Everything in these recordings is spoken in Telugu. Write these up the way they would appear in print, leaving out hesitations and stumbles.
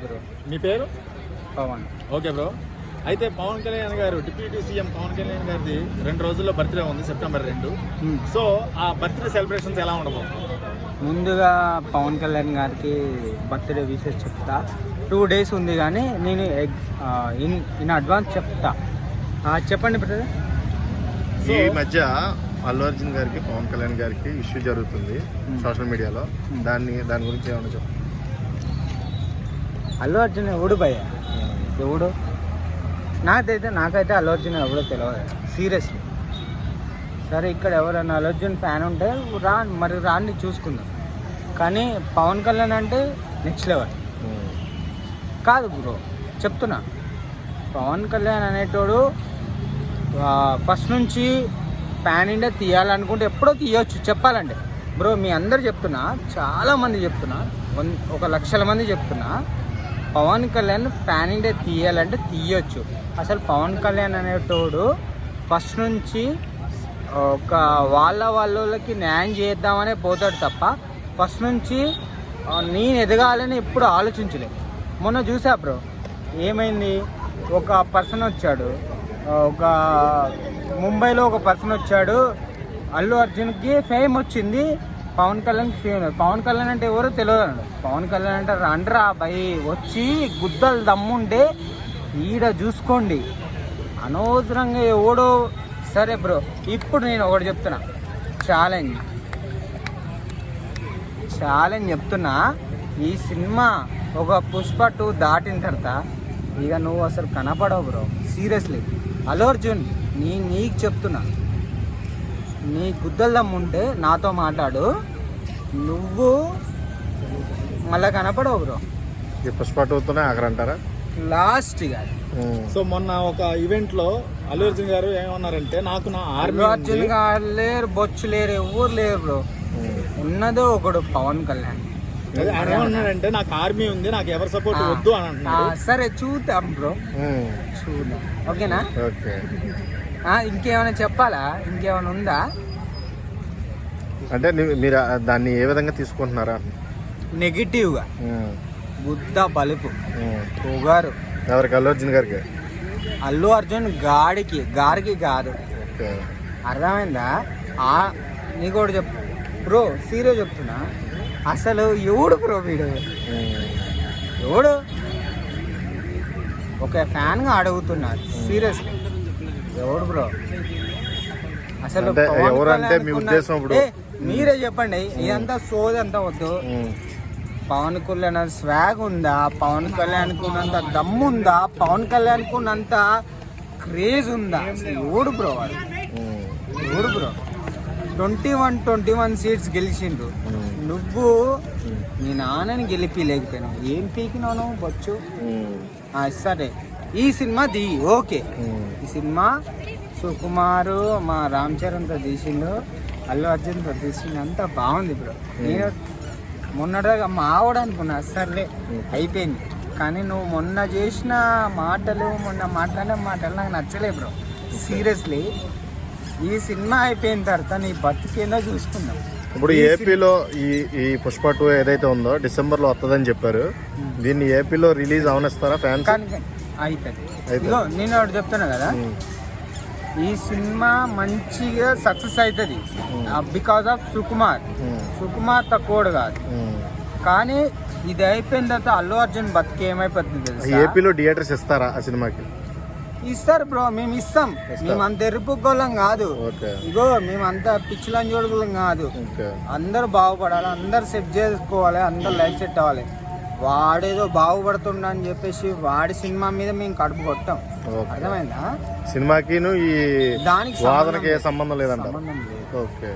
బ్రో మీ పేరు పవన్. Okay bro. అయితే పవన్ కళ్యాణ్ గారు డిప్యూటీ సీఎం పవన్ కళ్యాణ్ గారిది 2 రోజుల్లో బర్త్డే ఉంది, సెప్టెంబర్ 2. సో ఆ బర్త్డే సెలబ్రేషన్స్ ఎలా ఉండబోతుంది? ముందుగా పవన్ కళ్యాణ్ గారికి బర్త్డే విషెస్ చెప్తా. 2 days ఉంది కానీ నేను ఇన్ అడ్వాన్స్ చెప్తా. చెప్పండి బ్రదర్. ఈ మధ్య అల్లు అర్జున్ గారికి పవన్ కళ్యాణ్ గారికి ఇష్యూ జరుగుతుంది సోషల్ మీడియాలో. దాని గురించి ఏమన్నా చెప్పు. అల్లు అర్జున్ ఎవడు భయ ఎవడు? నాకైతే అల్లు అర్జున్ ఎవడో తెలియదు సీరియస్లీ. సరే ఇక్కడ ఎవరైనా అల్లు అర్జున్ ఫ్యాన్ ఉంటే రాని చూసుకుందాం. కానీ పవన్ కళ్యాణ్ అంటే నెక్స్ట్ లెవెల్ కాదు బ్రో, చెప్తున్నా. పవన్ కళ్యాణ్ అనేటోడు ఫస్ట్ నుంచి ప్యాన్ ఇండియా తీయాలనుకుంటే ఎప్పుడో తీయవచ్చు. చెప్పాలంటే బ్రో మీ అందరు చెప్తున్నా, చాలామంది చెప్తున్నా, 1,00,000 మంది చెప్తున్నా, పవన్ కళ్యాణ్ ప్యాన్ ఇండియా తీయాలంటే తీయొచ్చు. అసలు పవన్ కళ్యాణ్ అనేటోడు ఫస్ట్ నుంచి ఒక వాళ్ళకి న్యాయం చేద్దామనే పోతాడు తప్ప ఫస్ట్ నుంచి నేను ఎదగాలని ఎప్పుడు ఆలోచించలేదు. మొన్న చూసా బ్రో ఏమైంది, ఒక పర్సన్ వచ్చాడు, ఒక ముంబైలో ఒక పర్సన్ వచ్చాడు, అల్లు అర్జున్కి ఫేమ్ వచ్చింది, పవన్ కళ్యాణ్కి ఫేమ్. పవన్ కళ్యాణ్ అంటే ఎవరో తెలియదు అన్నాడు. పవన్ కళ్యాణ్ అంటే రండ్రా భయ్, వచ్చి గుద్దలు దమ్ముంటే ఈడ చూసుకోండి, అనవసరంగా ఎవడో. సరే బ్రో, ఇప్పుడు నేను ఒకటి చెప్తున్నా, ఛాలెంజ్ చెప్తున్నా. ఈ సినిమా ఒక పుష్ప 2 దాటిన తర్వాత ఇక నువ్వు అసలు కనపడవు బ్రో, సీరియస్లీ. అల్లు అర్జున్ నీకు చెప్తున్నా, నీ గుద్దల దమ్ముంటే నాతో మాట్లాడు, నువ్వు మళ్ళీ కనపడవు బ్రో. ఈ పుష్ప 2తోనే ఆఖరంటారా? లాస్ట్ ఇక. సో మొన్న ఒక ఈవెంట్ లో అల్లు అర్జున్ గారు ఏమన్నారంటే, నాకు నా అల్లు అర్జున్ గారు లేరు, బొచ్చు లేరు, ఎవరు లేరు బ్రో, ఉన్నదో ఒకడు పవన్ కళ్యాణ్. ఆయన ఏమన్నాడంటే, నాకు ఆర్మీ ఉంది, నాకు ఎవరు సపోర్ట్ వద్దు అని అంటున్నాడు. సరే చూద్దాం బ్రో, చూద్దాం. ఓకేనా? ఓకే. ఇంకేమైనా చెప్పాలా? ఇంకేమైనా ఉందా? అంటే మీరు దాన్ని ఏ విధంగా తీసుకుంటున్నారా? నెగిటివ్గా, బుద్ధ బలుపు, పొగారు. ఎవరికి? అల్లు అర్జున్ గారికి. అల్లు అర్జున్ గారికి కాదు, అర్థమైందా? నీకు ఒకటి చెప్పు బ్రో, సీరియస్ చెప్తున్నా. అసలు ఎవడు బ్రో వీడు? ఎవడు? ఒక ఫ్యాన్గా అడుగుతున్నా సీరియస్లీ, ఎవడు బ్రో అసలు? ఎవరంటే మీ ఉద్దేశం? ఇప్పుడు మీరే చెప్పండి. ఇదంతా సోదంతా వద్దు. పవన్ కళ్యాణ్ స్వాగ్ ఉందా? పవన్ కళ్యాణ్కి ఉన్నంత దమ్ము ఉందా? పవన్ కళ్యాణ్కి ఉన్నంత క్రేజ్ ఉందా? ఎవడు బ్రో వాడు? ఎవడు బ్రో? 21 సీట్స్ గెలిచిండు. నువ్వు నీ నాన్నని గెలిపిలేకపోయినావు, ఏం పీకినావు నువ్వు బొచ్చు? సరే, ఈ సినిమా ఓకే. ఈ సినిమా సుకుమారు మా రామ్ చరణ్తో తీసిండు, అల్లు అర్జున్తో తీసిండు, అంతా బాగుంది బ్రో. నేను మొన్నటిదాకా మావాడు అనుకున్నా, సర్లే అయిపోయింది. కానీ నువ్వు మొన్న చేసిన మాటలు, మొన్న మాట్లాడిన మాటలు నాకు నచ్చలే బ్రో, సీరియస్లీ. ఈ సినిమా అయిపోయిన తర్వాత నీ బతికేందో చూసుకుందాం. ఇప్పుడు ఏపీలో ఈ పుష్ప 2 ఏదైతే ఉందో డిసెంబర్లో వస్తుందని చెప్పారు. దీన్ని ఏపీలో రిలీజ్ అవనిస్తారా ఫ్యాన్స్? అవుతుంది. ఇగో నేను ఒకటి చెప్తున్నా కదా, ఈ సినిమా మంచిగా సక్సెస్ అవుతుంది బికాస్ ఆఫ్ సుకుమార్ తక్కువడు కాదు. కానీ ఇది అయిపోయిన తర్వాత అల్లు అర్జున్ బతికి ఏమైపోతుంది? ఏపీలో థియేటర్స్ ఇస్తారా ఆ సినిమాకి? ఇస్తారు బ్రో, మేము ఇస్తాం. మేము అంత ఎరుపుకోళ్ళం కాదు, ఇగో మేమంతా పిచ్చిలని చూడగలం కాదు. అందరు బాగుపడాలి, అందరు సెట్ చేసుకోవాలి, అందరు లైఫ్ సెట్ అవ్వాలి. వాడేదో బాగుపడుతుండ అని చెప్పేసి వాడి సినిమా మీద మేము కడుపు కొట్టాం, అర్థమైందా? సినిమాకి దానికి వాదనకి సంబంధం లేదంట. ఓకే.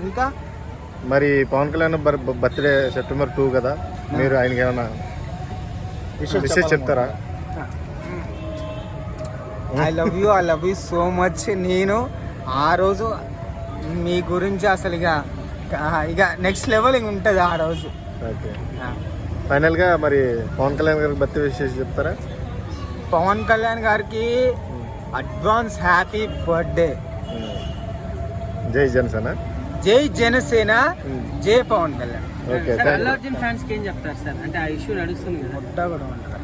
ఇంకా మరి పవన్ కళ్యాణ్ బర్త్డే సెప్టెంబర్ 2 కదా, మీరు ఆయనకి ఏమన్నా విషయం చెప్తారా? I love you so much. నేను ఆ రోజు మీ గురించి అసలు ఇక నెక్స్ట్ లెవెల్ ఉంటుంది ఆ రోజు. ఓకే. ఫైనల్గా మరి పవన్ కళ్యాణ్ గారికి బర్త్డే విషయం చెప్తారా? పవన్ కళ్యాణ్ గారికి అడ్వాన్స్ హ్యాపీ బర్త్డే. జై జనసేన. జై జనసేన, జై Pawan Kalyan. Okay sir Allu Arjun fans కి ఏం చెప్తారు సార్? అంటే ఆ ఇష్యూ నడుస్తుంది కదా. ముట్ట కూడా ఉంటారు